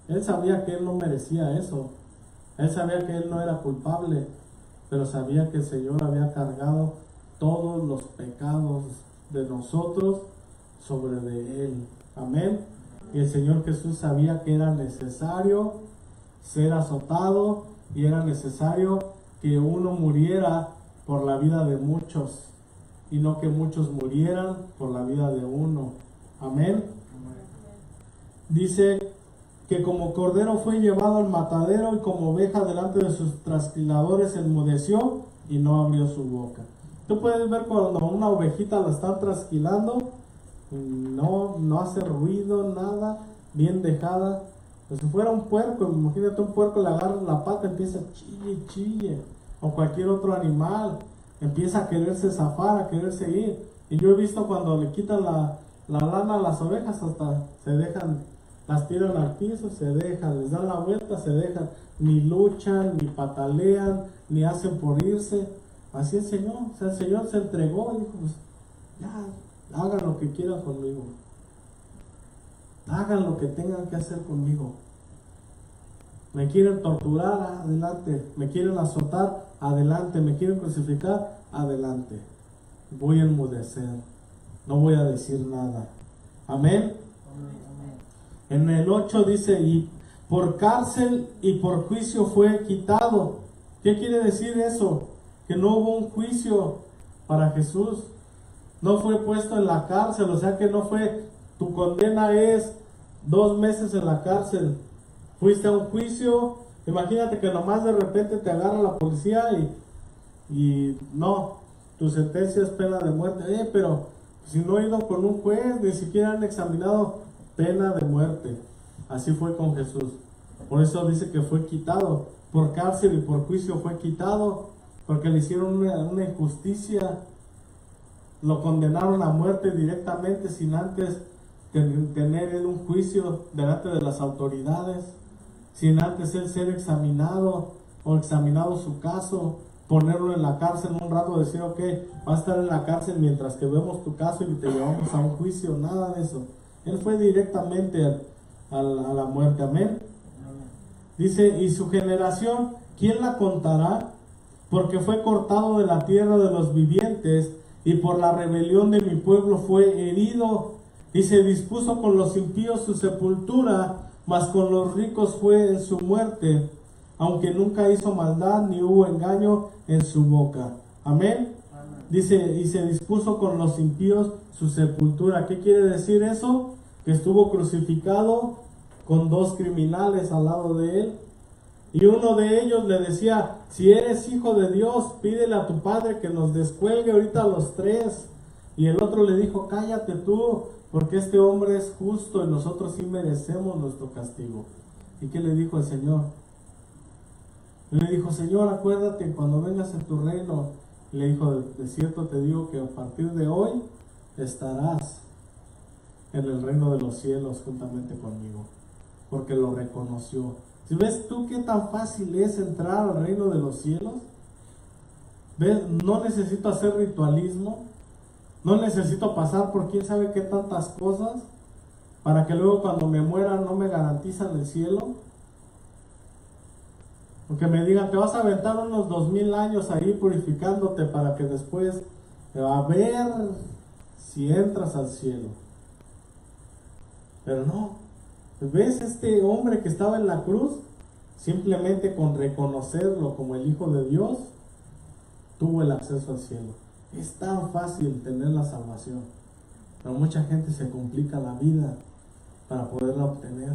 Él sabía que Él no merecía eso. Él sabía que Él no era culpable, pero sabía que el Señor había cargado todos los pecados de nosotros sobre de Él. Amén. Y el Señor Jesús sabía que era necesario ser azotado y era necesario que uno muriera por la vida de muchos y no que muchos murieran por la vida de uno. Amén. Dice que como cordero fue llevado al matadero y como oveja delante de sus trasquiladores enmudeció, y no abrió su boca. Tú puedes ver cuando una ovejita la están trasquilando, no hace ruido, nada, bien dejada. Pues si fuera un puerco, imagínate un puerco, le agarra la pata, empieza chille, chille, o cualquier otro animal, empieza a quererse zafar, a quererse ir. Y yo he visto cuando le quitan la lana a las ovejas, hasta se dejan, las tiran al piso, se dejan, les dan la vuelta, se dejan, ni luchan, ni patalean, ni hacen por irse. Así el Señor, o sea, el Señor se entregó y dijo, pues ya, hagan lo que quieran conmigo. Hagan lo que tengan que hacer conmigo. Me quieren torturar, adelante. Me quieren azotar, adelante. Me quieren crucificar, adelante. Voy a enmudecer. No voy a decir nada. Amén. En el 8 dice, y por cárcel y por juicio fue quitado. ¿Qué quiere decir eso? Que no hubo un juicio para Jesús. No fue puesto en la cárcel, o sea que no fue, tu condena es 2 meses en la cárcel. Fuiste a un juicio, imagínate que nomás de repente te agarra la policía y no, tu sentencia es pena de muerte. Pero si no he ido con un juez, ni siquiera han examinado, pena de muerte. Así fue con Jesús. Por eso dice que fue quitado, por cárcel y por juicio fue quitado, porque le hicieron una injusticia. Lo condenaron a muerte directamente sin antes tener él un juicio delante de las autoridades, sin antes él ser examinado o examinado su caso, ponerlo en la cárcel un rato, decir ok, va a estar en la cárcel mientras que vemos tu caso y te llevamos a un juicio, nada de eso. Él fue directamente a la muerte. Amén. Dice, y su generación, ¿quién la contará? Porque fue cortado de la tierra de los vivientes, y por la rebelión de mi pueblo fue herido, y se dispuso con los impíos su sepultura, mas con los ricos fue en su muerte, aunque nunca hizo maldad ni hubo engaño en su boca. Amén. Dice, y se dispuso con los impíos su sepultura. ¿Qué quiere decir eso? Que estuvo crucificado con 2 criminales al lado de él. Y uno de ellos le decía, si eres hijo de Dios, pídele a tu padre que nos descuelgue ahorita a los 3. Y el otro le dijo, cállate tú, porque este hombre es justo y nosotros sí merecemos nuestro castigo. ¿Y qué le dijo el Señor? Le dijo, Señor, acuérdate cuando vengas en tu reino. Y le dijo, de cierto te digo que a partir de hoy estarás en el reino de los cielos juntamente conmigo. Porque lo reconoció. Si ves tú qué tan fácil es entrar al reino de los cielos, ¿ves? No necesito hacer ritualismo, no necesito pasar por quién sabe qué tantas cosas, para que luego cuando me muera no me garantizan el cielo. Porque me digan, te vas a aventar unos 2000 años ahí purificándote para que después a ver si entras al cielo. Pero no. ¿Ves este hombre que estaba en la cruz? Simplemente con reconocerlo como el Hijo de Dios, tuvo el acceso al cielo. Es tan fácil tener la salvación, pero mucha gente se complica la vida para poderla obtener.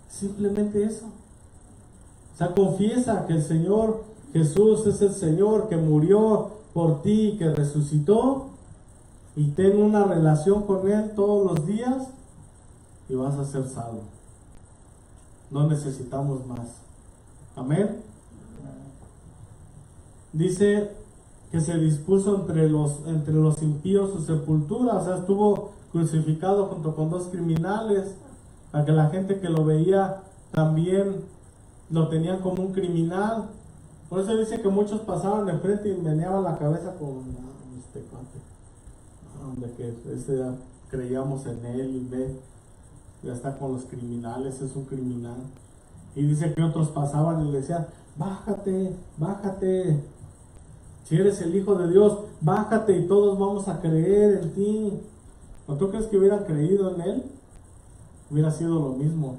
Simplemente eso. O sea, confiesa que el Señor Jesús es el Señor que murió por ti, que resucitó, y ten una relación con Él todos los días y vas a ser salvo. No necesitamos más. Amén. Dice que se dispuso entre los impíos su sepultura, o sea, estuvo crucificado junto con 2 criminales, para que la gente que lo veía también lo tenían como un criminal. Por eso dice que muchos pasaban enfrente y meneaban la cabeza con este cuate, de que creíamos en él y ve, ya está con los criminales, es un criminal. Y dice que otros pasaban y le decían, bájate, bájate, si eres el Hijo de Dios, bájate y todos vamos a creer en ti. ¿No tú crees que hubieran creído en él? Hubiera sido lo mismo.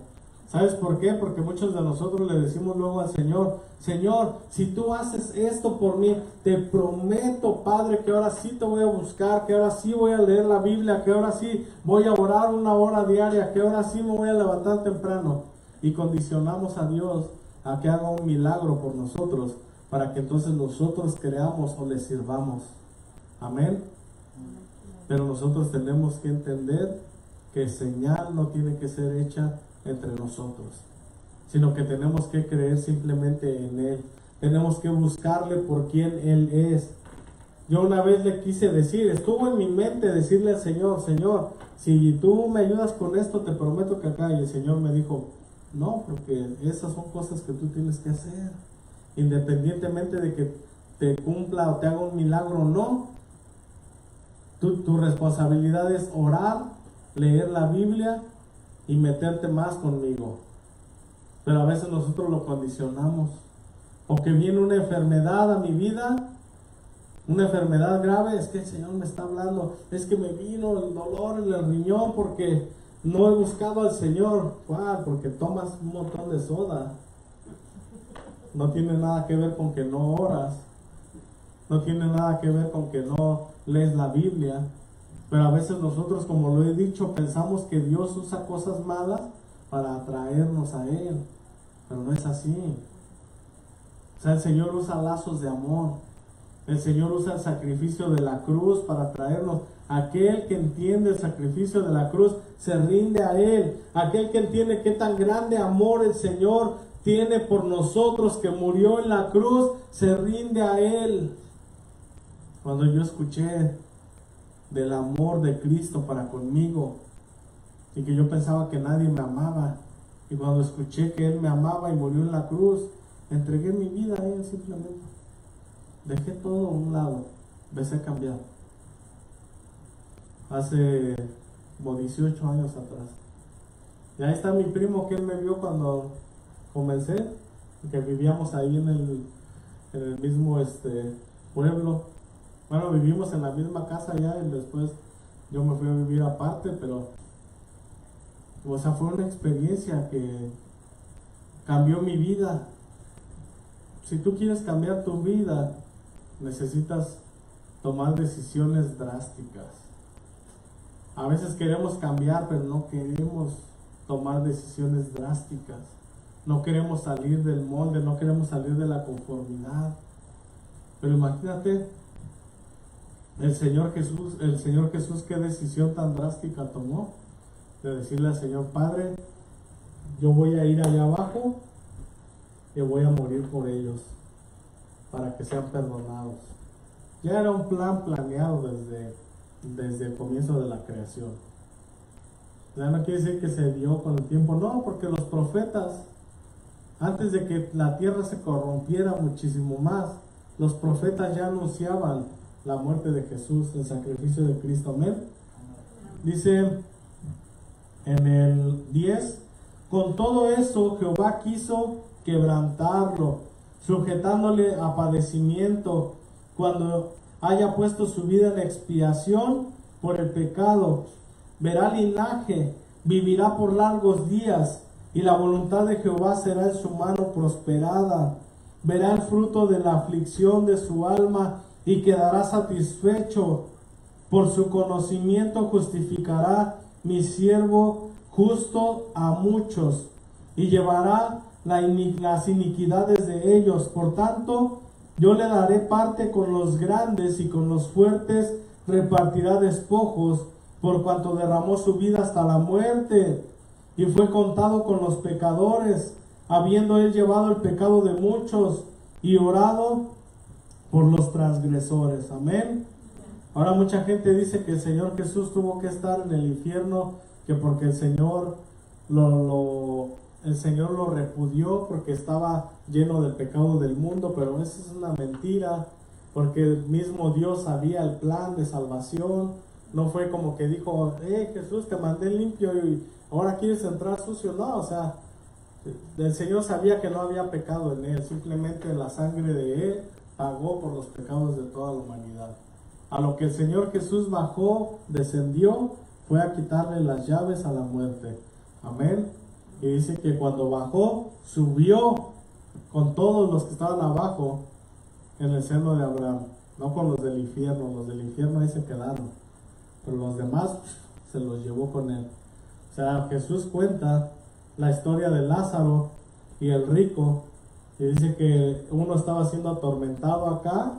¿Sabes por qué? Porque muchos de nosotros le decimos luego al Señor, Señor, si tú haces esto por mí, te prometo, Padre, que ahora sí te voy a buscar, que ahora sí voy a leer la Biblia, que ahora sí voy a orar 1 hora diaria, que ahora sí me voy a levantar temprano. Y condicionamos a Dios a que haga un milagro por nosotros, para que entonces nosotros creamos o le sirvamos. Amén. Pero nosotros tenemos que entender que señal no tiene que ser hecha entre nosotros, sino que tenemos que creer simplemente en Él. Tenemos que buscarle por quien Él es. Yo una vez le quise decir, estuvo en mi mente decirle al Señor, Señor, si tú me ayudas con esto, te prometo que acá. Y el Señor me dijo, no, porque esas son cosas que tú tienes que hacer. Independientemente de que te cumpla o te haga un milagro o no, tu responsabilidad es orar, leer la Biblia y meterte más conmigo. Pero a veces nosotros lo condicionamos. O que viene una enfermedad a mi vida, una enfermedad grave, es que el Señor me está hablando, es que me vino el dolor en el riñón porque no he buscado al Señor. ¿Cuál? Porque tomas un montón de soda. No tiene nada que ver con que no oras, no tiene nada que ver con que no lees la Biblia. Pero a veces nosotros, como lo he dicho, pensamos que Dios usa cosas malas para atraernos a Él, pero no es así. O sea, el Señor usa lazos de amor. El Señor usa el sacrificio de la cruz para traernos. Aquel que entiende el sacrificio de la cruz se rinde a Él. Aquel que entiende qué tan grande amor el Señor tiene por nosotros, que murió en la cruz, se rinde a Él. Cuando yo escuché del amor de Cristo para conmigo y que yo pensaba que nadie me amaba, y cuando escuché que Él me amaba y murió en la cruz, entregué mi vida a Él simplemente. Dejé todo a un lado, empecé a cambiar. Hace como 18 años atrás. Y ahí está mi primo, que él me vio cuando comencé, que vivíamos ahí en el mismo pueblo. Bueno, vivimos en la misma casa ya, y después yo me fui a vivir aparte, pero o sea, fue una experiencia que cambió mi vida. Si tú quieres cambiar tu vida, necesitas tomar decisiones drásticas. A veces queremos cambiar, pero no queremos tomar decisiones drásticas. No queremos salir del molde, no queremos salir de la conformidad. Pero imagínate, el Señor Jesús, qué decisión tan drástica tomó, de decirle al Señor: Padre, yo voy a ir allá abajo y voy a morir por ellos, para que sean perdonados. Ya era un plan planeado desde el comienzo de la creación. Ya no quiere decir que se dio con el tiempo, no, porque los profetas, antes de que la tierra se corrompiera muchísimo más, los profetas ya anunciaban la muerte de Jesús, el sacrificio de Cristo. Amén. Dice en el 10: con todo eso Jehová quiso quebrantarlo, sujetándole a padecimiento, cuando haya puesto su vida en expiación por el pecado. Verá linaje, vivirá por largos días, y la voluntad de Jehová será en su mano prosperada. Verá el fruto de la aflicción de su alma y quedará satisfecho. Por su conocimiento justificará mi siervo justo a muchos, y llevará las iniquidades de ellos. Por tanto, yo le daré parte con los grandes, y con los fuertes repartirá despojos, por cuanto derramó su vida hasta la muerte, y fue contado con los pecadores, habiendo él llevado el pecado de muchos y orado por los transgresores. Amén. Ahora mucha gente dice que el Señor Jesús tuvo que estar en el infierno, que porque el Señor lo repudió porque estaba lleno del pecado del mundo, pero eso es una mentira, porque el mismo Dios sabía el plan de salvación. No fue como que dijo: Jesús, te mandé limpio y ahora quieres entrar sucio. No, o sea, el Señor sabía que no había pecado en él, simplemente la sangre de él pagó por los pecados de toda la humanidad. A lo que el Señor Jesús bajó, descendió, fue a quitarle las llaves a la muerte. Amén. Y dice que cuando bajó, subió con todos los que estaban abajo en el seno de Abraham, no con los del infierno. Los del infierno ahí se quedaron, pero los demás se los llevó con él. O sea, Jesús cuenta la historia de Lázaro y el rico, Y dice que uno estaba siendo atormentado acá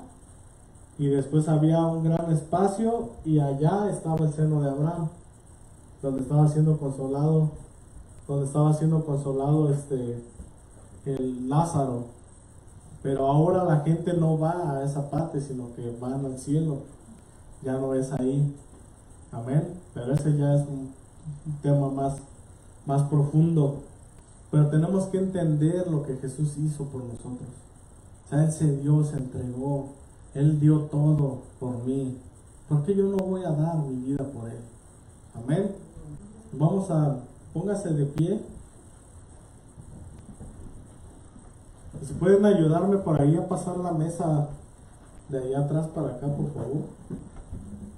y después había un gran espacio y allá estaba el seno de Abraham, donde estaba siendo consolado, el Lázaro. Pero ahora la gente no va a esa parte, sino que van al cielo. Ya no es ahí. Amén. Pero ese ya es un tema más profundo. Pero tenemos que entender lo que Jesús hizo por nosotros. O sea, Él se dio, se entregó. Él dio todo por mí. ¿Por qué yo no voy a dar mi vida por Él? Amén. Póngase de pie. Si pueden ayudarme por ahí a pasar la mesa de allá atrás para acá, por favor.